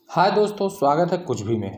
हाय दोस्तों, स्वागत है कुछ भी में।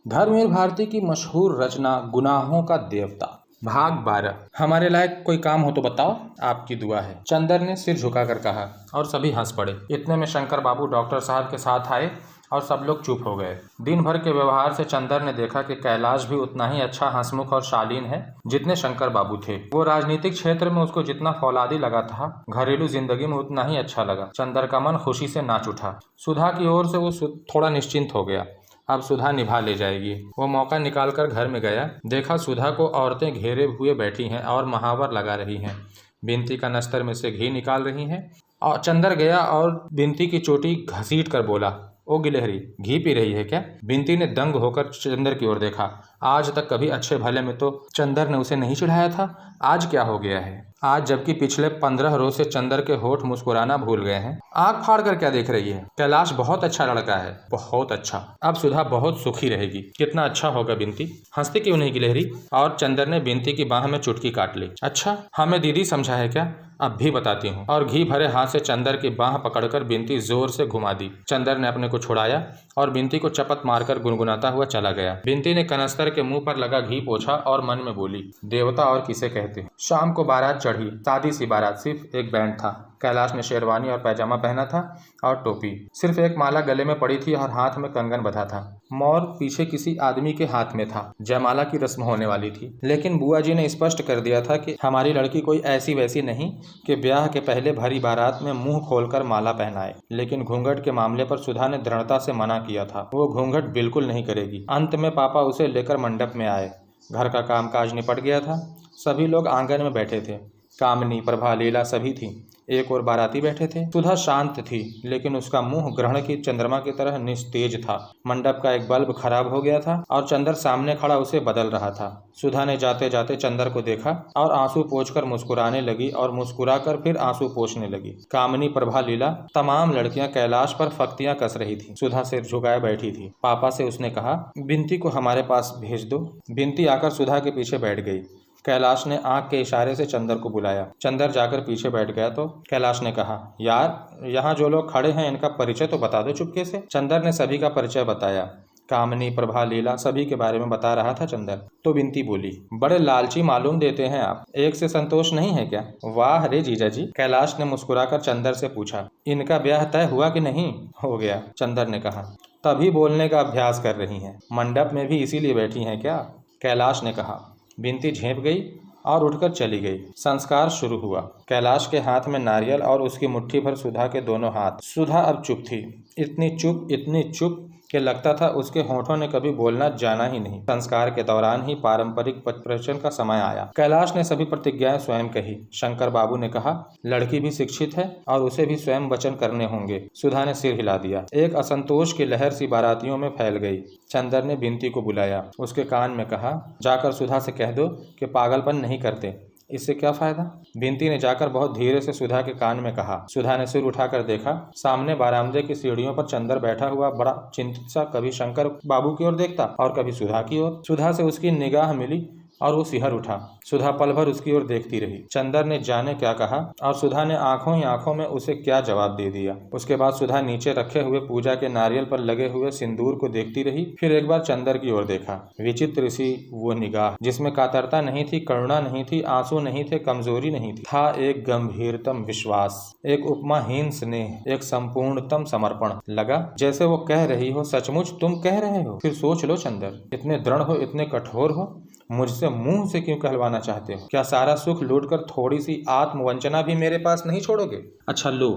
धर्मवीर भारती की मशहूर रचना गुनाहों का देवता भाग 12। हमारे लायक कोई काम हो तो बताओ, आपकी दुआ है। चंदर ने सिर झुकाकर कहा और सभी हंस पड़े। इतने में शंकर बाबू डॉक्टर साहब के साथ आए और सब लोग चुप हो गए। दिन भर के व्यवहार से चंदर ने देखा कि कैलाश भी उतना ही अच्छा हंसमुख और शालीन है जितने शंकर बाबू थे। वो राजनीतिक क्षेत्र में उसको जितना फौलादी लगा था, घरेलू जिंदगी में उतना ही अच्छा लगा। चंदर का मन खुशी से नाच उठा। सुधा की ओर से वो थोड़ा निश्चिंत हो गया। अब सुधा निभा ले जाएगी। वो मौका निकालकर घर में गया। देखा सुधा को औरतें घेरे हुए बैठी हैं और महावर लगा रही हैं। बिनती का नस्तर में से घी निकाल रही हैं। और चंदर गया और बिनती की चोटी घसीट कर बोला, ओ गिलहरी, घी पी रही है क्या? बिनती ने दंग होकर चंदर की ओर देखा। आज तक कभी अच्छे भले में तो चंदर ने उसे नहीं चिढ़ाया था, आज क्या हो गया है? आज जबकि पिछले 15 रोज से चंदर के होठ मुस्कुराना भूल गए हैं। आंख फाड़ कर क्या देख रही है? कैलाश बहुत अच्छा लड़का है, बहुत अच्छा। अब सुधा बहुत सुखी रहेगी। कितना अच्छा होगा बिनती। हंसती क्यों नहीं गिलहरी? और चंदर ने बिनती की बाह में चुटकी काट ली। अच्छा, हमें दीदी समझा है क्या? अब भी बताती हूँ। और घी भरे हाथ से चंदर की बाह पकड़कर बिनती जोर से घुमा दी। चंदर ने अपने को छुड़ाया और बिनती को चपत मारकर गुनगुनाता हुआ चला गया। बिनती ने कनस्तर के मुंह पर लगा घी पोंछा और मन में बोली, देवता और किसे कहते। शाम को बारात चढ़ी। सादी सी बारात, सिर्फ एक बैंड था। कैलाश ने शेरवानी और पैजामा पहना था और टोपी। सिर्फ एक माला गले में पड़ी थी और हाथ में कंगन बंधा था। मोर पीछे किसी आदमी के हाथ में था। जयमाला की रस्म होने वाली थी, लेकिन बुआ जी ने स्पष्ट कर दिया था कि हमारी लड़की कोई ऐसी वैसी नहीं कि ब्याह के पहले भरी बारात में मुंह खोलकर माला पहनाए। लेकिन घूंघट के मामले पर सुधा ने दृढ़ता से मना किया था। वो घूंघट बिल्कुल नहीं करेगी। अंत में पापा उसे लेकर मंडप में आए। घर का कामकाज निपट गया था। सभी लोग आंगन में बैठे थे। कामनी, प्रभा, लीला सभी थी। एक और बाराती बैठे थे। सुधा शांत थी, लेकिन उसका मुंह ग्रहण की चंद्रमा की तरह निस्तेज था। मंडप का एक बल्ब खराब हो गया था और चंदर सामने खड़ा उसे बदल रहा था। सुधा ने जाते जाते चंदर को देखा और आंसू पोंछकर मुस्कुराने लगी और मुस्कुराकर फिर आंसू पोंछने लगी। कामनी, प्रभा, लीला तमाम लड़कियां कैलाश पर फक्तियां कस रही थी। सुधा सिर झुकाए बैठी थी। पापा से उसने कहा, बिनती को हमारे पास भेज दो। बिनती आकर सुधा के पीछे बैठ गई। कैलाश ने आंख के इशारे से चंदर को बुलाया। चंदर जाकर पीछे बैठ गया तो कैलाश ने कहा, यार, यहाँ जो लोग खड़े हैं इनका परिचय तो बता दो चुपके से। चंदर ने सभी का परिचय बताया। कामनी, प्रभा, लीला सभी के बारे में बता रहा था चंदर। तो बिनती बोली, बड़े लालची मालूम देते हैं आप। एक से संतोष नहीं है क्या? वाह रे जीजा जी। कैलाश ने मुस्कुराकर चंदर से पूछा, इनका ब्याह तय हुआ कि नहीं? हो गया, चंदर ने कहा। तभी बोलने का अभ्यास कर रही हैं। मंडप में भी इसीलिए बैठी हैं क्या? कैलाश ने कहा। बिनती झेप गई और उठकर चली गई। संस्कार शुरू हुआ। कैलाश के हाथ में नारियल और उसकी मुट्ठी भर सुधा के दोनों हाथ। सुधा अब चुप थी। इतनी चुप कि लगता था उसके होठों ने कभी बोलना जाना ही नहीं। संस्कार के दौरान ही पारंपरिक प्रवचन का समय आया। कैलाश ने सभी प्रतिज्ञाएं स्वयं कही। शंकर बाबू ने कहा, लड़की भी शिक्षित है और उसे भी स्वयं वचन करने होंगे। सुधा ने सिर हिला दिया। एक असंतोष की लहर सी बारातियों में फैल गई। चंदर ने बिनती को बुलाया। उसके कान में कहा, जाकर सुधा से कह दो कि पागलपन नहीं करते। इससे क्या फायदा? बिनती ने जाकर बहुत धीरे से सुधा के कान में कहा। सुधा ने सिर उठाकर देखा। सामने बारामदे की सीढ़ियों पर चंदर बैठा हुआ बड़ा चिंतित सा कभी शंकर बाबू की ओर देखता और कभी सुधा की ओर। सुधा से उसकी निगाह मिली और वो सिहर उठा। सुधा पल भर उसकी ओर देखती रही। चंदर ने जाने क्या कहा और सुधा ने आंखों ही आंखों में उसे क्या जवाब दे दिया। उसके बाद सुधा नीचे रखे हुए पूजा के नारियल पर लगे हुए सिंदूर को देखती रही। फिर एक बार चंदर की ओर देखा। विचित्र सी वो निगाह, जिसमें कातरता नहीं थी, करुणा नहीं थी, आंसू नहीं थे, कमजोरी नहीं थी। था एक गंभीरतम विश्वास, एक उपमाहीन स्नेह, एक संपूर्णतम समर्पण। लगा जैसे वो कह रही हो, सचमुच तुम कह रहे हो? फिर सोच लो चंदर, इतने दृढ़ हो, इतने कठोर हो, मुझसे मुंह से क्यों कहलवाना चाहते हो? क्या सारा सुख लूटकर थोड़ी सी आत्मवंचना भी मेरे पास नहीं छोड़ोगे? अच्छा लो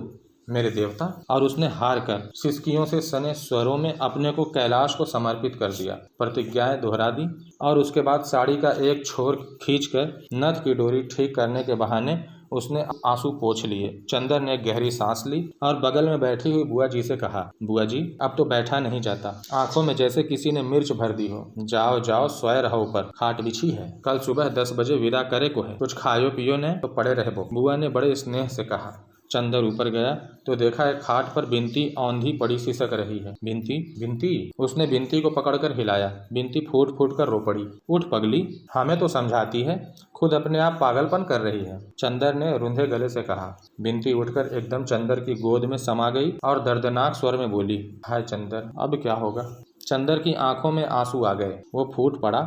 मेरे देवता। और उसने हार कर सिसकियों से सने स्वरों में अपने को कैलाश को समर्पित कर दिया। प्रतिज्ञाएं दोहरा दी और उसके बाद साड़ी का एक छोर खींचकर नथ की डोरी ठीक करने के बहाने उसने आंसू पोंछ लिए। चंदर ने गहरी सांस ली और बगल में बैठी हुई बुआ जी से कहा, बुआ जी, अब तो बैठा नहीं जाता। आंखों में जैसे किसी ने मिर्च भर दी हो। जाओ जाओ, सोए रहो ऊपर, खाट बिछी है। कल सुबह 10 बजे विदा करे को है। कुछ खायो पियो ने तो पड़े रहो। बुआ ने बड़े स्नेह से कहा। चंदर ऊपर गया तो देखा एक खाट पर बिनती औंधी पड़ी सिसक रही है। बिनती बिनती, उसने बिनती को पकड़कर हिलाया। बिनती फूट फूट कर रो पड़ी। उठ पगली, हमें तो समझाती है, खुद अपने आप पागलपन कर रही है, चंदर ने रुंधे गले से कहा। बिनती उठकर एकदम चंदर की गोद में समा गई और दर्दनाक स्वर में बोली, हाय चंदर, अब क्या होगा। चंदर की आंखों में आंसू आ गए। वो फूट पड़ा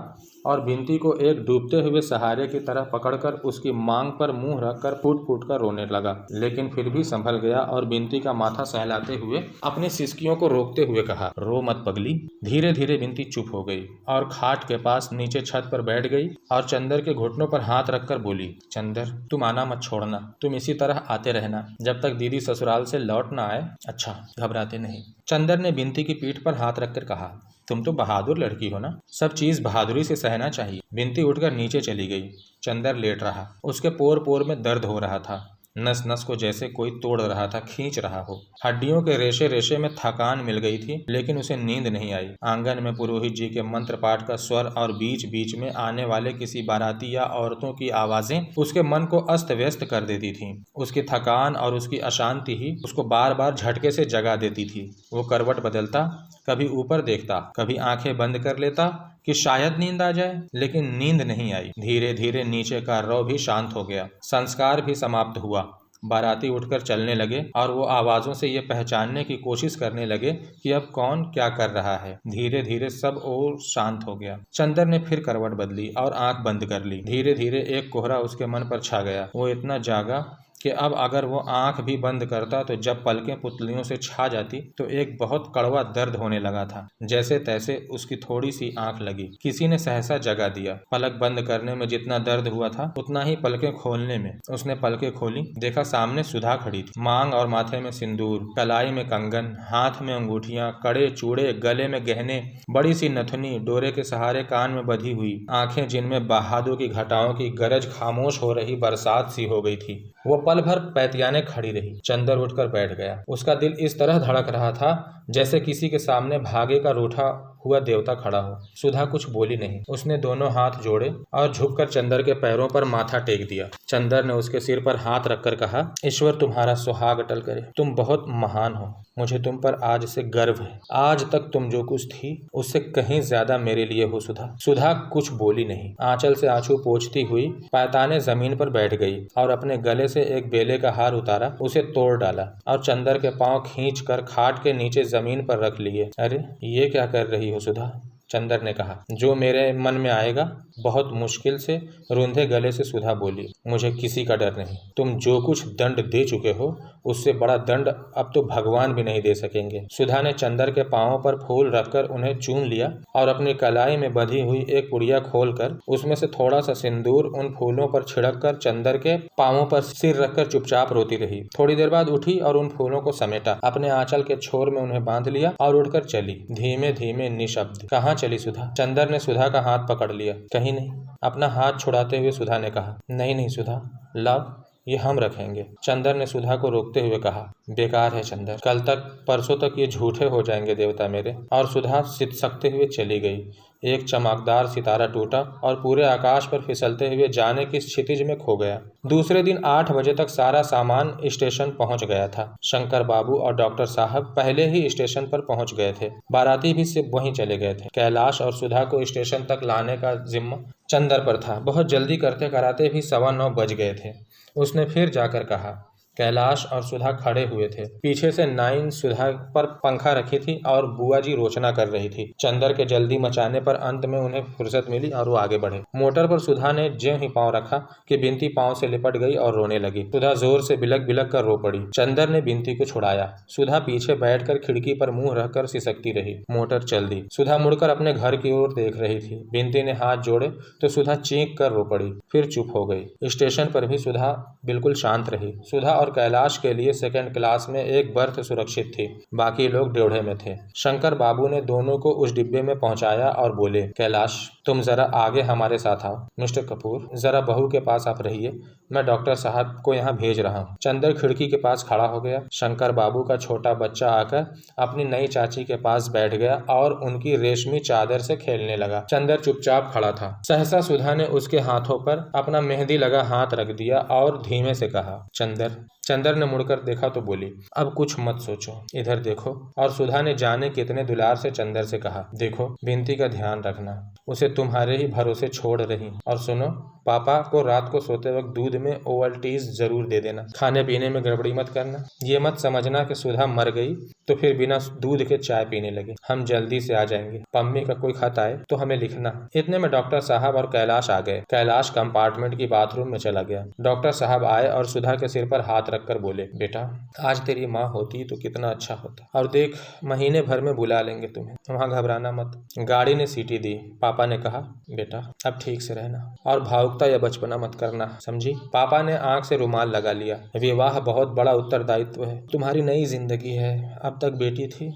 और बिनती को एक डूबते हुए सहारे की तरह पकड़कर उसकी मांग पर मुंह रखकर फूट फूट कर रोने लगा, लेकिन फिर भी संभल गया और बिनती का माथा सहलाते हुए अपनी सिसकियों को रोकते हुए कहा, रो मत पगली। धीरे धीरे बिनती चुप हो गई और खाट के पास नीचे छत पर बैठ गई और चंदर के घुटनों पर हाथ रखकर बोली, चंदर, तुम आना मत छोड़ना, तुम इसी तरह आते रहना जब तक दीदी ससुराल से लौट ना आए। अच्छा, घबराते नहीं। चंदर ने बिनती की पीठ पर हाथ रखकर कहा, तुम तो बहादुर लड़की हो ना, सब चीज बहादुरी से सहना चाहिए। बिनती उठकर नीचे चली गई। चंदर लेट रहा। उसके पोर पोर में दर्द हो रहा था, नस नस को जैसे कोई तोड़ रहा था, खींच रहा हो। हड्डियों के रेशे रेशे में थकान मिल गई थी, लेकिन उसे नींद नहीं आई। आंगन में पुरोहित जी के मंत्र पाठ का स्वर और बीच बीच में आने वाले किसी बाराती या औरतों की आवाजें उसके मन को अस्त व्यस्त कर देती थीं। उसकी थकान और उसकी अशांति ही उसको बार बार झटके से जगा देती थी। वो करवट बदलता, कभी ऊपर देखता, कभी आंखें बंद कर लेता कि शायद नींद आ जाए, लेकिन नींद नहीं आई। धीरे धीरे नीचे का रौ भी शांत हो गया, संस्कार भी समाप्त हुआ। बाराती उठकर चलने लगे और वो आवाजों से ये पहचानने की कोशिश करने लगे कि अब कौन क्या कर रहा है। धीरे धीरे सब और शांत हो गया। चंदर ने फिर करवट बदली और आंख बंद कर ली। धीरे धीरे एक कोहरा उसके मन पर छा गया। वो इतना जागा कि अब अगर वो आंख भी बंद करता तो जब पलकें पुतलियों से छा जाती तो एक बहुत कड़वा दर्द होने लगा था। जैसे तैसे उसकी थोड़ी सी आंख लगी। किसी ने सहसा जगा दिया। पलक बंद करने में जितना दर्द हुआ था उतना ही पलकें खोलने में। उसने पलकें खोली, देखा सामने सुधा खड़ी थी। मांग और माथे में सिंदूर, कलाई में कंगन, हाथ में अंगूठियां, कड़े चूड़े, गले में गहने, बड़ी सी नथुनी, डोरे के सहारे कान में बंधी हुई, आंखें जिनमें बहादुर की घटाओं की गरज खामोश हो रही बरसात सी हो गई थी। वो पल भर पैतियाने खड़ी रही। चंदर उठकर बैठ गया। उसका दिल इस तरह धड़क रहा था जैसे किसी के सामने भागे का रूठा हुआ देवता खड़ा हो। सुधा कुछ बोली नहीं। उसने दोनों हाथ जोड़े और झुककर चंदर के पैरों पर माथा टेक दिया। चंदर ने उसके सिर पर हाथ रखकर कहा, ईश्वर तुम्हारा सुहाग अटल करे, तुम बहुत महान हो, मुझे तुम पर आज से गर्व है। आज तक तुम जो कुछ थी उससे कहीं ज्यादा मेरे लिए हो सुधा। सुधा कुछ बोली नहीं। आंचल से आंसू पोंछती हुई पैताने जमीन पर बैठ गई और अपने गले से एक बेले का हार उतारा, उसे तोड़ डाला और चंदर के पांव खींच कर खाट के नीचे जमीन पर रख लिए। अरे ये क्या कर रही हो सुधा? चंदर ने कहा। जो मेरे मन में आएगा, बहुत मुश्किल से रुंधे गले से सुधा बोली। मुझे किसी का डर नहीं। तुम जो कुछ दंड दे चुके हो उससे बड़ा दंड अब तो भगवान भी नहीं दे सकेंगे। सुधा ने चंदर के पांवों पर फूल रखकर उन्हें चूम लिया और अपनी कलाई में बंधी हुई एक पुड़िया खोलकर उसमें से थोड़ा सा सिंदूर उन फूलों पर छिड़क कर चंदर के पांवों पर सिर रखकर चुपचाप रोती रही। थोड़ी देर बाद उठी और उन फूलों को समेटा, अपने आंचल के छोर में उन्हें बांध लिया और उड़कर चली, धीमे धीमे निशब्द। कहाँ चली सुधा? चंदर ने सुधा का हाथ पकड़ लिया। कहीं नहीं। अपना हाथ छुड़ाते हुए सुधा ने कहा, नहीं नहीं सुधा, लाओ ये हम रखेंगे। चंदर ने सुधा को रोकते हुए कहा, बेकार है चंदर, कल तक परसों तक ये झूठे हो जाएंगे देवता मेरे। और सुधा सिसकते हुए चली गई। एक चमकदार सितारा टूटा और पूरे आकाश पर फिसलते हुए जाने की क्षितिज में खो गया। दूसरे दिन 8 बजे तक सारा सामान स्टेशन पहुंच गया था। शंकर बाबू और डॉक्टर साहब पहले ही स्टेशन पर पहुंच गए थे। बाराती भी सिर्फ वहीं चले गए थे। कैलाश और सुधा को स्टेशन तक लाने का जिम्मा चंदर पर था। बहुत जल्दी करते कराते भी 9:15 बज गए थे। उसने फिर जाकर कहा। कैलाश और सुधा खड़े हुए थे। पीछे से नाइन सुधा पर पंखा रखी थी और बुआ जी रोचना कर रही थी। चंदर के जल्दी मचाने पर अंत में उन्हें फुर्सत मिली और वो आगे बढ़े। मोटर पर सुधा ने ज्यों ही पांव रखा कि बिनती पांव से लिपट गई और रोने लगी। सुधा जोर से बिलक बिलक कर रो पड़ी। चंदर ने बिनती को छुड़ाया। सुधा पीछे बैठकर खिड़की पर मुंह रखकर सिसकती रही। मोटर चल दी। सुधा मुड़कर अपने घर की ओर देख रही थी। बिनती ने हाथ जोड़े तो सुधा चीख कर रो पड़ी, फिर चुप हो गई। स्टेशन पर भी सुधा बिल्कुल शांत रही। सुधा और कैलाश के लिए सेकंड क्लास में एक बर्थ सुरक्षित थी, बाकी लोग ड्योढ़े में थे। शंकर बाबू ने दोनों को उस डिब्बे में पहुंचाया और बोले, कैलाश तुम जरा आगे हमारे साथ आओ। मिस्टर कपूर जरा बहू के पास आप रहिए, मैं डॉक्टर साहब को यहाँ भेज रहा हूँ। चंदर खिड़की के पास खड़ा हो गया। शंकर बाबू का छोटा बच्चा आकर अपनी नई चाची के पास बैठ गया और उनकी रेशमी चादर से खेलने लगा। चंदर चुपचाप खड़ा था। सहसा सुधा ने उसके हाथों पर अपना मेहंदी लगा हाथ रख दिया और धीमे से कहा, चंदर चंदर ने मुड़कर देखा तो बोली, अब कुछ मत सोचो, इधर देखो। और सुधा ने जाने कितने दुलार से चंदर से कहा, देखो बिंती का ध्यान रखना, उसे तुम्हारे ही भरोसे छोड़ रही। और सुनो, पापा को रात को सोते वक्त दूध में ओवल्टीज जरूर दे देना, खाने पीने में गड़बड़ी मत करना। ये मत समझना कि सुधा मर गई तो फिर बिना दूध के चाय पीने लगे। हम जल्दी से आ जाएंगे, पम्मी का कोई खत आए तो हमें लिखना। इतने में डॉक्टर साहब और कैलाश आ गए। कैलाश कंपार्टमेंट की बाथरूम में चला गया। डॉक्टर साहब आए और सुधा के सिर पर हाथ रखकर बोले, बेटा आज तेरी माँ होती तो कितना अच्छा होता, और देख महीने भर में बुला लेंगे तुम्हें, वहाँ घबराना मत। गाड़ी ने सीटी दी। पापा ने कहा, बेटा अब ठीक से रहना और भावुकता या बचपना मत करना, समझी। पापा ने आंख से रुमाल लगा लिया। विवाह बहुत बड़ा उत्तरदायित्व है, तुम्हारी नई जिंदगी है। अब तक बेटी थी,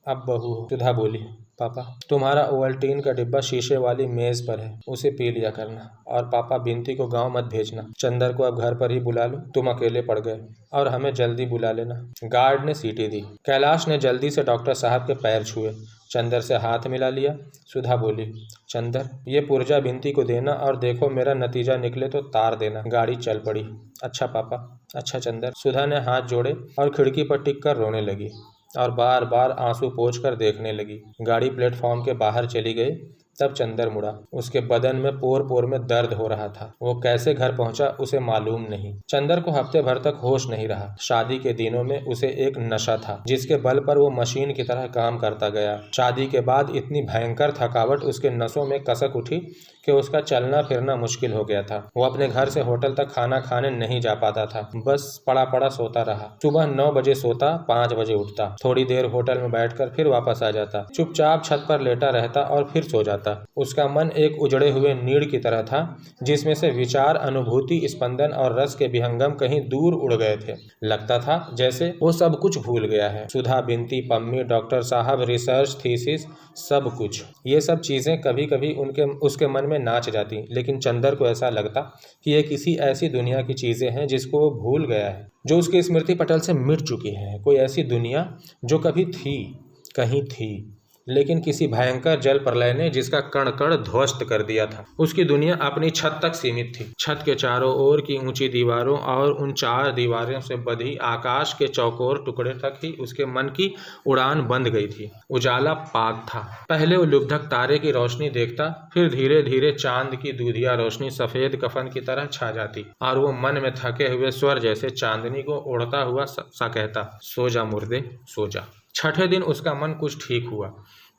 अब बहू हो। सुधा बोली, पापा तुम्हारा ओवल्टीन का डिब्बा शीशे वाली मेज पर है, उसे पी लिया करना। और पापा बिंती को गांव मत भेजना, चंदर को अब घर पर ही बुला लो, तुम अकेले पड़ गए, और हमें जल्दी बुला लेना। गार्ड ने सीटी दी। कैलाश ने जल्दी से डॉक्टर साहब के पैर छुए, चंदर से हाथ मिला लिया। सुधा बोली, चंदर ये पुर्जा बिंती को देना, और देखो मेरा नतीजा निकले तो तार देना। गाड़ी चल पड़ी। अच्छा पापा, अच्छा चंदर। सुधा ने हाथ जोड़े और खिड़की पर टिक कर रोने लगी और बार बार आंसू पोंछकर देखने लगी। गाड़ी प्लेटफॉर्म के बाहर चली गई। तब चंदर मुड़ा। उसके बदन में पोर पोर में दर्द हो रहा था। वो कैसे घर पहुंचा उसे मालूम नहीं। चंदर को हफ्ते भर तक होश नहीं रहा। शादी के दिनों में उसे एक नशा था जिसके बल पर वो मशीन की तरह काम करता गया। शादी के बाद इतनी भयंकर थकावट उसके नसों में कसक उठी कि उसका चलना फिरना मुश्किल हो गया था। वो अपने घर से होटल तक खाना खाने नहीं जा पाता था, बस पड़ा पड़ा सोता रहा। सुबह 9 बजे सोता, 5 बजे उठता, थोड़ी देर होटल में बैठकर फिर वापस आ जाता, चुपचाप छत पर लेटा रहता और फिर सो जाता। उसका मन एक उजड़े हुए नीड़ की तरह था जिसमें से विचार, अनुभूति, स्पंदन और रस के विहंगम कहीं दूर उड़ गए थे। लगता था जैसे वो सब कुछ भूल गया है। सुधा, बिंती, पम्मी, डॉक्टर साहब, रिसर्च, थीसिस, सब कुछ। ये सब चीजें कभी कभी उसके मन में नाच जाती, लेकिन चंदर को ऐसा लगता कि ये किसी ऐसी दुनिया की चीजें हैं जिसको वो भूल गया है, जो उसके स्मृति पटल से मिट चुकी है। कोई ऐसी दुनिया जो कभी थी, कहीं थी, लेकिन किसी भयंकर जल प्रलय ने जिसका कण कण ध्वस्त कर दिया था। उसकी दुनिया अपनी छत तक सीमित थी। छत के चारों ओर की ऊंची दीवारों और उन 4 दीवारों से बंधी आकाश के चौकोर टुकड़े तक ही उसके मन की उड़ान बंद गई थी। उजाला पाग था। पहले वो लुब्धक तारे की रोशनी देखता, फिर धीरे धीरे चांद की दूधिया रोशनी सफेद कफन की तरह छा जाती, और वो मन में थके हुए स्वर जैसे चांदनी को उड़ता हुआ सा कहता, सो जा मुर्दे, सो जा। छठे दिन उसका मन कुछ ठीक हुआ।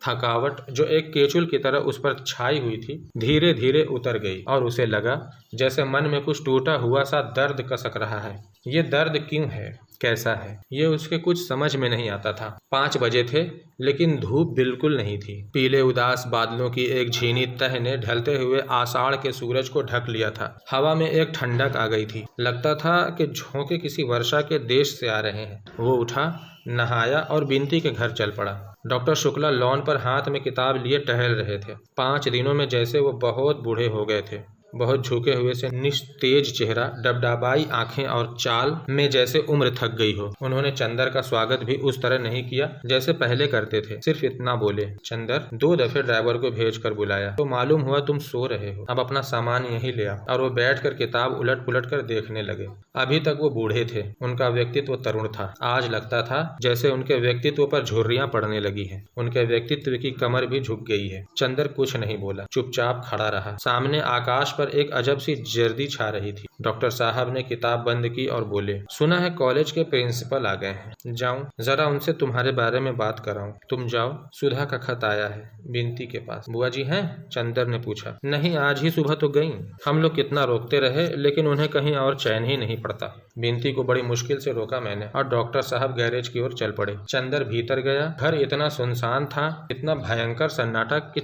थकावट जो एक केचुल की तरह उस पर छाई हुई थी धीरे धीरे उतर गई, और उसे लगा जैसे मन में कुछ टूटा हुआ सा दर्द कसक रहा है। ये दर्द क्यों है, कैसा है, ये उसके कुछ समझ में नहीं आता था। 5 बजे थे, लेकिन धूप बिल्कुल नहीं थी। पीले उदास बादलों की एक झीनी तह ने ढलते हुए आषाढ़ के सूरज को ढक लिया था। हवा में एक ठंडक आ गई थी। लगता था कि झोंके किसी वर्षा के देश से आ रहे हैं। वो उठा, नहाया और बिंती के घर चल पड़ा। डॉक्टर शुक्ला लॉन पर हाथ में किताब लिए टहल रहे थे। 5 दिनों में जैसे वो बहुत बूढ़े हो गए थे। बहुत झुके हुए से निस्तेज चेहरा, डबडबाई आंखें और चाल में जैसे उम्र थक गई हो। उन्होंने चंदर का स्वागत भी उस तरह नहीं किया जैसे पहले करते थे। सिर्फ इतना बोले, चंदर, 2 दफे ड्राइवर को भेज कर बुलाया तो मालूम हुआ तुम सो रहे हो, अब अपना सामान यहीं ले आओ। और वो बैठकर किताब उलट पुलट कर देखने लगे। अभी तक वो बूढ़े थे, उनका व्यक्तित्व तरुण था। आज लगता था जैसे उनके व्यक्तित्व पर झुर्रियां पड़ने लगी है। उनके व्यक्तित्व की कमर भी झुक गई है। चंदर कुछ नहीं बोला, चुपचाप खड़ा रहा। सामने आकाश पर एक अजब सी जर्दी छा रही थी। डॉक्टर साहब ने किताब बंद की और बोले, सुना है कॉलेज के प्रिंसिपल आ गए हैं, जाऊं जरा उनसे तुम्हारे बारे में बात कराऊं। तुम जाओ, सुधा का खत आया है बिंती के पास। बुआ जी हैं? चंदर ने पूछा। नहीं, आज ही सुबह तो गई। हम लोग कितना रोकते रहे, लेकिन उन्हें कहीं और चैन ही नहीं पड़ता। बिंती को बड़ी मुश्किल से रोका मैंने, और डॉक्टर साहब गैरेज की ओर चल पड़े। चंदर भीतर गया। घर इतना सुनसान था, इतना भयंकर सन्नाटा कि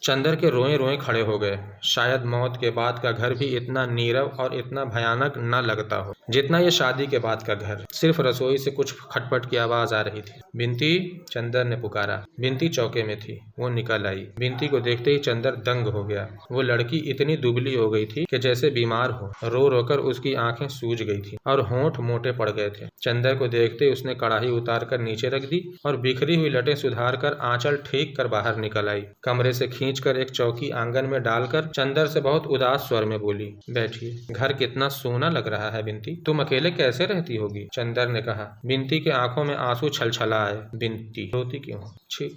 चंदर के रोए रोए खड़े हो गए। शायद मौत के बाद का घर भी इतना नीरव और इतना भयानक न लगता हो जितना ये शादी के बाद का घर। सिर्फ रसोई से कुछ खटपट की आवाज आ रही थी। बिंती, चंदर ने पुकारा। बिंती चौके में थी। वो निकल आई। बिंती को देखते ही चंदर दंग हो गया। वो लड़की इतनी दुबली हो गई थी कि जैसे बीमार हो। रो रोकर उसकी आंखें सूज गई थी और होंठ मोटे पड़ गए थे। चंदर को देखते ही उसने कढ़ाई उतार कर नीचे रख दी और बिखरी हुई लटें सुधार कर आंचल ठीक कर बाहर निकल आई। कमरे से खींचकर एक चौकी आंगन में डालकर चंदर से बहुत उदास स्वर में बोली। बैठिए, घर कितना सोना लग रहा है बिंती, तुम अकेले कैसे रहती होगी? चंदर ने कहा। बिंती के आंखों में आंसू छलछला आए। बिंती, रोती क्यों हो? छी,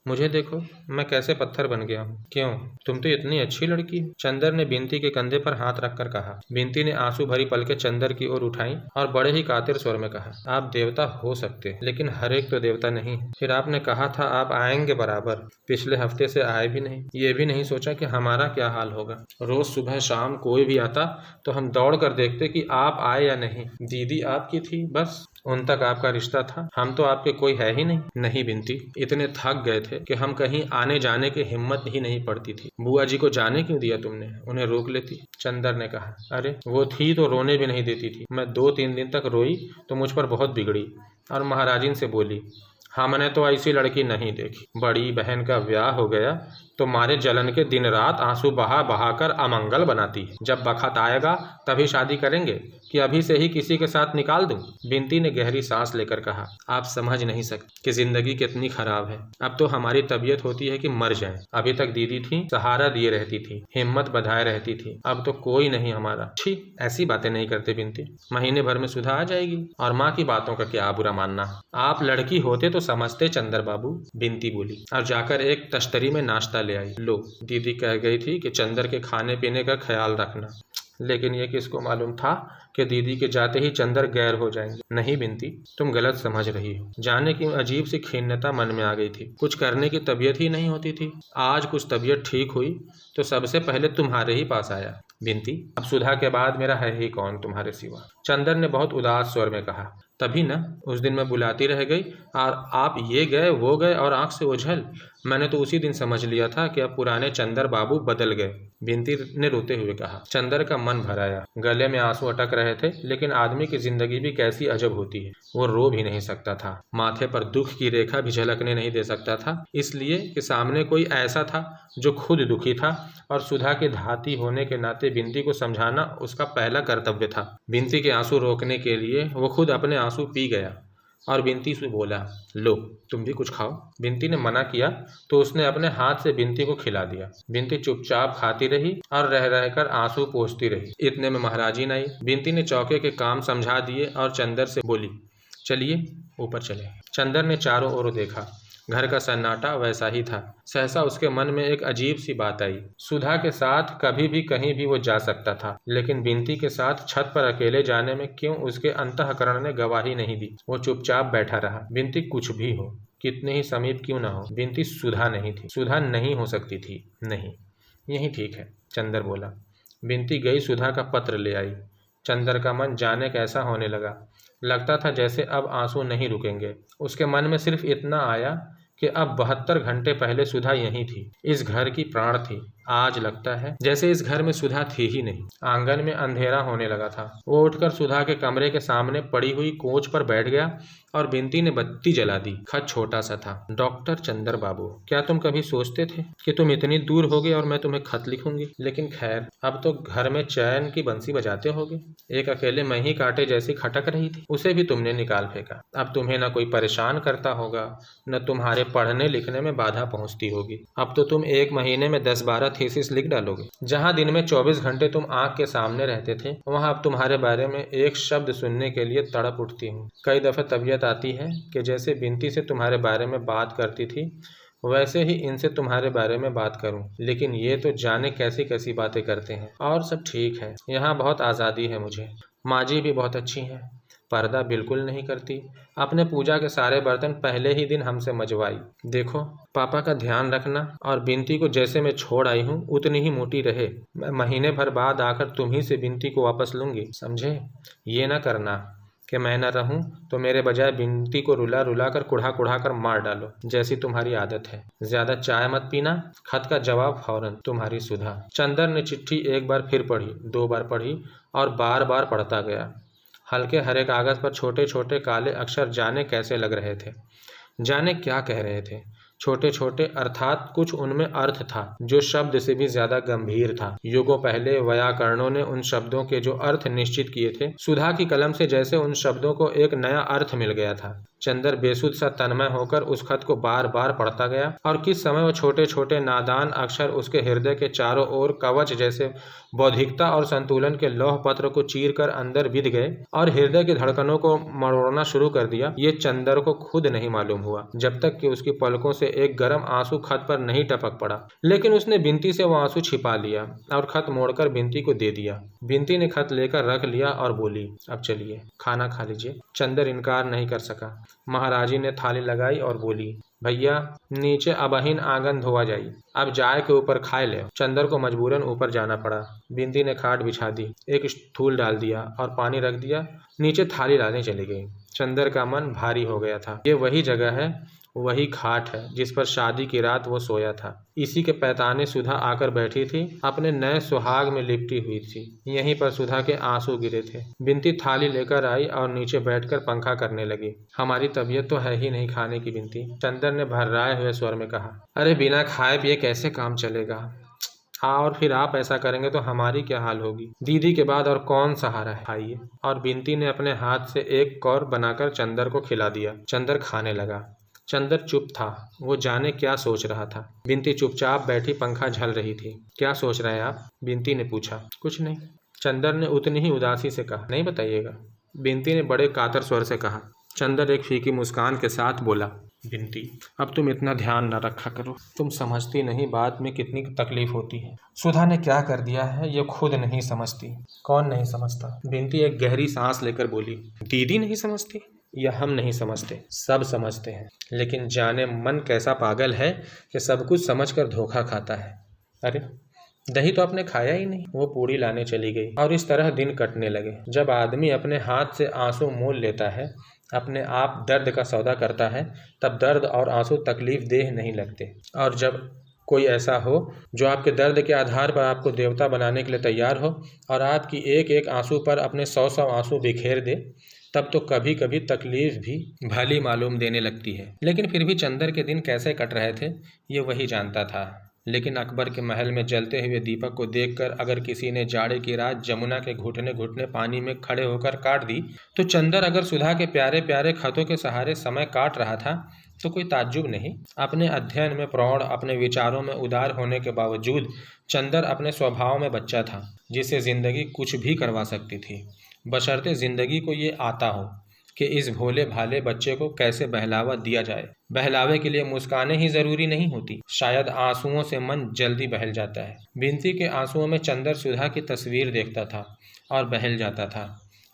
मुझे देखो, मैं कैसे पत्थर बन गया हूँ। क्यों, तुम तो इतनी अच्छी लड़की हो। चंदर ने बिंती के कंधे पर हाथ रखकर कहा। बिंती ने आंसू भरी पलकें चंदर की ओर उठाई और बड़े ही कातिर स्वर में कहा, आप देवता हो सकते, लेकिन हर एक तो देवता नहीं। फिर आपने कहा था आप आएंगे बराबर, पिछले हफ्ते से आए भी नहीं। ये भी नहीं सोचा कि हमारा क्या हाल होगा। रोज सुबह शाम कोई भी आता तो हम दौड़ कर देखते कि आप आए या नहीं। दीदी आपकी थी, बस उन तक आपका रिश्ता था, हम तो आपके कोई है ही नहीं। नहीं बिंती, इतने थक गए थे कि हम कहीं आने जाने की हिम्मत ही नहीं पड़ती थी। बुआ जी को जाने क्यों दिया तुमने, उन्हें रोक लेती। चंदर ने कहा, अरे वो थी तो रोने भी नहीं देती थी। मैं 2-3 दिन तक रोई तो मुझ पर बहुत बिगड़ी और महाराजिन से बोली, हमने तो ऐसी लड़की नहीं देखी। बड़ी बहन का ब्याह हो गया तो मारे जलन के दिन रात आंसू बहा बहा कर अमंगल बनाती है। जब बखत आएगा तभी शादी करेंगे कि अभी से ही किसी के साथ निकाल दूं? बिंती ने गहरी सांस लेकर कहा, आप समझ नहीं सकते कि जिंदगी कितनी खराब है। अब तो हमारी तबीयत होती है कि मर जाएं। अभी तक दीदी थी, सहारा दिए रहती थी, हिम्मत बधाए रहती थी। अब तो कोई नहीं हमारा। छी, ऐसी बातें नहीं करते बिंती, महीने भर में सुधा आ जाएगी और माँ की बातों का क्या बुरा मानना। आप लड़की होते तो समझते चंदर बाबू, बिंती बोली और जाकर एक तश्तरी में नाश्ता ले आई। लो, दीदी कह गई थी कि चंदर के खाने पीने का ख्याल रखना, लेकिन ये किसको मालूम था कि दीदी के जाते ही चंदर गैर हो जाएंगे। नहीं बिंती, तुम गलत समझ रही हो। जाने की अजीब सी खिन्नता मन में आ गई थी, कुछ करने की तबीयत ही नहीं होती थी। आज कुछ तबीयत ठीक हुई तो सबसे पहले तुम्हारे ही पास आया। बिंती, अब सुधा के बाद मेरा है ही कौन तुम्हारे सिवा? चंदर ने बहुत उदास स्वर में कहा। तभी न उस दिन मैं बुलाती रह गई और आप ये गए वो गए और आंख से ओझल। मैंने तो उसी दिन समझ लिया था कि अब पुराने चंदर बाबू बदल गए। बिंती ने रोते हुए कहा। चंदर का मन भर आया, गले में आंसू अटक रहे थे, लेकिन आदमी की जिंदगी भी कैसी अजब होती है। वो रो भी नहीं सकता था, माथे पर दुख की रेखा भी झलकने नहीं दे सकता था, इसलिए कि सामने कोई ऐसा था जो खुद दुखी था और सुधा की धाती होने के नाते बिंती को समझाना उसका पहला कर्तव्य था। बिंती के आंसू रोकने के लिए वो खुद अपने आंसू पी गया और बिंती से बोला, लो तुम भी कुछ खाओ। बिंती ने मना किया तो उसने अपने हाथ से बिंती को खिला दिया। बिंती चुपचाप खाती रही और रह रहकर आंसू पोंछती रही। इतने में महाराजिन आई। बिंती ने चौके के काम समझा दिए और चंदर से बोली, चलिए ऊपर चले। चंदर ने चारों ओर देखा, घर का सन्नाटा वैसा ही था। सहसा उसके मन में एक अजीब सी बात आई। सुधा के साथ कभी भी कहीं भी वो जा सकता था, लेकिन बिंती के साथ छत पर अकेले जाने में क्यों उसके अंतःकरण ने गवाही नहीं दी। वो चुपचाप बैठा रहा। बिंती कुछ भी हो, कितने ही समीप क्यों ना हो, बिंती सुधा नहीं थी, सुधा नहीं हो सकती थी। नहीं, यही ठीक है, चंदर बोला। बिंती गई, सुधा का पत्र ले आई। चंदर का मन जाने कैसा होने लगा। लगता था जैसे अब आंसू नहीं रुकेंगे। उसके मन में सिर्फ इतना आया कि अब 72 घंटे पहले सुधा यहीं थी, इस घर की प्राण थी। आज लगता है जैसे इस घर में सुधा थी ही नहीं। आंगन में अंधेरा होने लगा था। वो उठकर सुधा के कमरे के सामने पड़ी हुई कोच पर बैठ गया और बिंती ने बत्ती जला दी। खत छोटा सा था, डॉक्टर चंदर बाबू, क्या तुम कभी सोचते थे कि तुम इतनी दूर होगे और मैं तुम्हें खत लिखूंगी? लेकिन खैर, अब तो घर में चैन की बंसी बजाते होगे। एक अकेले मैं ही कांटे जैसी खटक रही थी, उसे भी तुमने निकाल फेंका। अब तुम्हें न कोई परेशान करता होगा, न तुम्हारे पढ़ने लिखने में बाधा पहुंचती होगी। अब तो तुम एक महीने में 10-12 थीसिस लिख डालोगे। जहां दिन में 24 घंटे तुम आंख के सामने रहते थे, वहां अब तुम्हारे बारे में एक शब्द सुनने के लिए तड़प उठती हूँ। कई दफे तबीयत आती है कि जैसे बिंती से तुम्हारे बारे में बात करती थी, वैसे ही इनसे तुम्हारे बारे में बात करूं। लेकिन ये तो जाने कैसी कैसी बातें करते हैं। और सब ठीक है, यहाँ बहुत आज़ादी है मुझे। माँ जी भी बहुत अच्छी हैं, पर्दा बिल्कुल नहीं करती। अपने पूजा के सारे बर्तन पहले ही दिन हमसे मजवाई। देखो, पापा का ध्यान रखना और बिंती को जैसे मैं छोड़ आई हूँ उतनी ही मोटी रहे। मैं महीने भर बाद आकर तुम्ही से बिंती को वापस लूँगी, समझे? ये ना करना कि मैं न रहूं तो मेरे बजाय बिंती को रुला रुला कर कुढ़ा कुढ़ा कर मार डालो, जैसी तुम्हारी आदत है। ज्यादा चाय मत पीना। खत का जवाब फौरन, तुम्हारी सुधा। चंदर ने चिट्ठी एक बार फिर पढ़ी, 2 बार पढ़ी और बार बार पढ़ता गया। हल्के हरे कागज पर छोटे छोटे काले अक्षर जाने कैसे लग रहे थे, जाने क्या कह रहे थे। छोटे छोटे अर्थात कुछ उनमें अर्थ था जो शब्द से भी ज्यादा गंभीर था। युगों पहले व्याकरणों ने उन शब्दों के जो अर्थ निश्चित किए थे, सुधा की कलम से जैसे उन शब्दों को एक नया अर्थ मिल गया था। चंदर बेसुध सा तन्मय होकर उस खत को बार बार पढ़ता गया और किस समय वो छोटे छोटे नादान अक्षर उसके हृदय के चारों ओर कवच जैसे बौद्धिकता और संतुलन के लौह पत्र को चीर कर अंदर बिध गए और हृदय की धड़कनों को मरोड़ना शुरू कर दिया, ये चंदर को खुद नहीं मालूम हुआ, जब तक कि उसकी पलकों से एक गर्म आंसू खत पर नहीं टपक पड़ा। लेकिन उसने बिनती से वो आंसू छिपा लिया और खत मोड़कर बिनती को दे दिया। बिनती ने खत लेकर रख लिया और बोली, अब चलिए खाना खा लीजिए। चंदर इनकार नहीं कर सका। महाराजी ने थाली लगाई और बोली, भैया नीचे अबहिन आंगन धोआ जाई, अब जाए के ऊपर खाए ले। चंदर को मजबूरन ऊपर जाना पड़ा। बिंदी ने खाट बिछा दी, एक स्टूल डाल दिया और पानी रख दिया, नीचे थाली लाने चली गई। चंदर का मन भारी हो गया था। ये वही जगह है, वही खाट है जिस पर शादी की रात वो सोया था। इसी के पैताने सुधा आकर बैठी थी, अपने नए सुहाग में लिपटी हुई थी। यहीं पर सुधा के आंसू गिरे थे। बिनती थाली लेकर आई और नीचे बैठकर पंखा करने लगी। हमारी तबीयत तो है ही नहीं खाने की बिनती, चंदर ने भर्राए हुए स्वर में कहा। अरे बिना खाए पिए कैसे काम चलेगा? और फिर आप ऐसा करेंगे तो हमारी क्या हाल होगी? दीदी के बाद और कौन सहारा है? खाइए। और बिनती ने अपने हाथ से एक कौर बनाकर चंदर को खिला दिया। चंदर खाने लगा। चंदर चुप था, वो जाने क्या सोच रहा था। बिनती चुपचाप बैठी पंखा झल रही थी। क्या सोच रहे हैं आप? बिनती ने पूछा। कुछ नहीं, चंदर ने उतनी ही उदासी से कहा। नहीं बताइएगा, बिनती ने बड़े कातर स्वर से कहा। चंदर एक फीकी मुस्कान के साथ बोला, बिनती अब तुम इतना ध्यान न रखा करो, तुम समझती नहीं बाद में कितनी तकलीफ होती है। सुधा ने क्या कर दिया है ये खुद नहीं समझती। कौन नहीं समझता? बिनती एक गहरी सांस लेकर बोली। दीदी नहीं समझती या हम नहीं समझते? सब समझते हैं, लेकिन जाने मन कैसा पागल है कि सब कुछ समझकर धोखा खाता है। अरे दही तो आपने खाया ही नहीं। वो पूड़ी लाने चली गई और इस तरह दिन कटने लगे। जब आदमी अपने हाथ से आंसू मोल लेता है, अपने आप दर्द का सौदा करता है, तब दर्द और आंसू तकलीफ देह नहीं लगते। और जब कोई ऐसा हो जो आपके दर्द के आधार पर आपको देवता बनाने के लिए तैयार हो और आपकी एक एक आंसू पर अपने 100 आंसू बिखेर दे, तब तो कभी कभी तकलीफ भी भली मालूम देने लगती है। लेकिन फिर भी चंदर के दिन कैसे कट रहे थे ये वही जानता था। लेकिन अकबर के महल में जलते हुए दीपक को देखकर अगर किसी ने जाड़े की रात जमुना के घुटने घुटने पानी में खड़े होकर काट दी, तो चंदर अगर सुधा के प्यारे प्यारे खतों के सहारे समय काट रहा था तो कोई ताज्जुब नहीं। अपने अध्ययन में प्रौढ़, अपने विचारों में उदार होने के बावजूद चंदर अपने स्वभाव में बच्चा था, जिसे जिंदगी कुछ भी करवा सकती थी, बशर्ते जिंदगी को ये आता हो कि इस भोले भाले बच्चे को कैसे बहलावा दिया जाए। बहलावे के लिए मुस्कानें ही जरूरी नहीं होती, शायद आंसुओं से मन जल्दी बहल जाता है। बिनती के आंसुओं में चंदर सुधा की तस्वीर देखता था और बहल जाता था।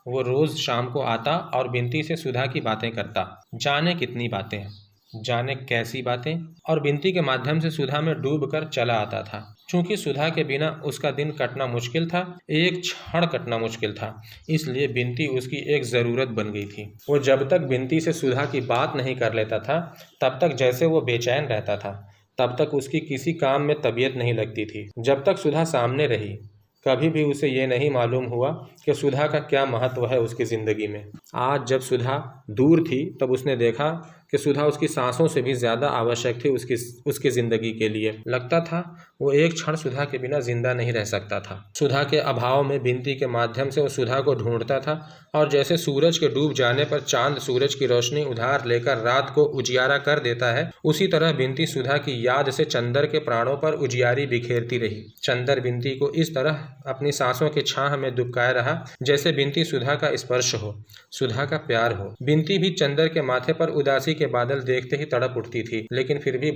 वो रोज शाम को आता और बिनती से सुधा की बातें करता, जाने कितनी बातें, जाने कैसी बातें, और बिनती के माध्यम से सुधा में डूब कर चला आता था। चूंकि सुधा के बिना उसका दिन कटना मुश्किल था, एक क्षण कटना मुश्किल था, इसलिए बिनती उसकी एक ज़रूरत बन गई थी। वो जब तक बिनती से सुधा की बात नहीं कर लेता था तब तक जैसे वो बेचैन रहता था, तब तक उसकी किसी काम में तबीयत नहीं लगती थी। जब तक सुधा सामने रही, कभी भी उसे ये नहीं मालूम हुआ कि सुधा का क्या महत्व है उसकी ज़िंदगी में। आज जब सुधा दूर थी तब उसने देखा कि सुधा उसकी सांसों से भी ज़्यादा आवश्यक थी उसकी ज़िंदगी के लिए। लगता था वो एक क्षण सुधा के बिना जिंदा नहीं रह सकता था। सुधा के अभाव में बिनती के माध्यम से वो सुधा को ढूंढता था, और जैसे सूरज के डूब जाने पर चांद सूरज की रोशनी उधार लेकर रात को उजियारा कर देता है, उसी तरह बिनती सुधा की याद से चंदर के प्राणों पर उजियारी बिखेरती रही। चंदर बिनती को इस तरह अपनी सांसों के छाह में दुबकाए रहा जैसे बिनती सुधा का स्पर्श हो, सुधा का प्यार हो। बिनती भी चंदर के माथे पर उदासी के बादल देखते ही तड़प उठती थी, लेकिन फिर भी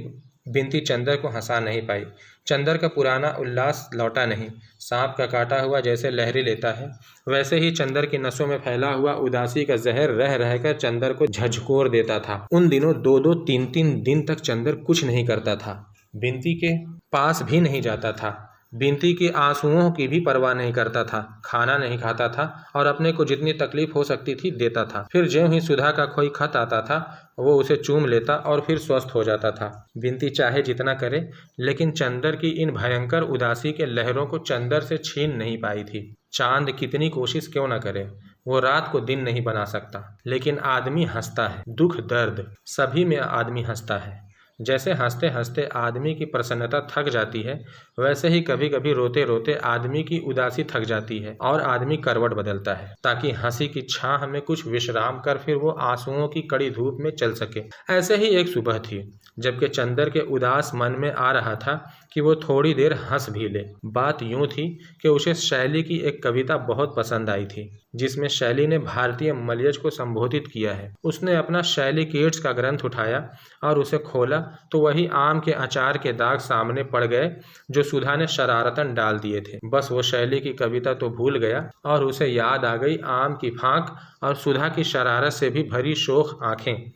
बिनती चंदर को हंसा नहीं पाई। चंदर का पुराना उल्लास लौटा नहीं। सांप का काटा हुआ जैसे लहरी लेता है, वैसे ही चंदर की नसों में फैला हुआ उदासी का जहर रह रहकर चंदर को झकझोर देता था। उन दिनों 2-2, 3-3 दिन तक चंदर कुछ नहीं करता था, बिनती के पास भी नहीं जाता था, बिनती के आंसुओं की भी परवाह नहीं करता था, खाना नहीं खाता था और अपने को जितनी तकलीफ हो सकती थी देता था। फिर ज्यों ही सुधा का कोई खत आता था वो उसे चूम लेता और फिर स्वस्थ हो जाता था। बिनती चाहे जितना करे, लेकिन चंदर की इन भयंकर उदासी के लहरों को चंदर से छीन नहीं पाई थी। चांद कितनी कोशिश क्यों न करे, वो रात को दिन नहीं बना सकता, लेकिन आदमी हंसता है। दुख दर्द सभी में आदमी हंसता है। जैसे हंसते हंसते आदमी की प्रसन्नता थक जाती है, वैसे ही कभी कभी रोते रोते आदमी की उदासी थक जाती है और आदमी करवट बदलता है ताकि हंसी की छाह में कुछ विश्राम कर फिर वो आंसुओं की कड़ी धूप में चल सके। ऐसे ही एक सुबह थी जबकि चंदर के उदास मन में आ रहा था कि वो थोड़ी देर हंस भी ले। बात यूं थी कि उसे शैली की एक कविता बहुत पसंद आई थी जिसमें शैली ने भारतीय मलयज को संबोधित किया है। उसने अपना शैली कीट्स का ग्रंथ उठाया और उसे खोला तो वही आम के अचार के दाग सामने पड़ गए जो सुधा ने शरारतन डाल दिए थे। बस वो शैली की कविता तो भूल गया और उसे याद आ गई आम की फांक और सुधा की शरारत से भी भरी शोख आंखें।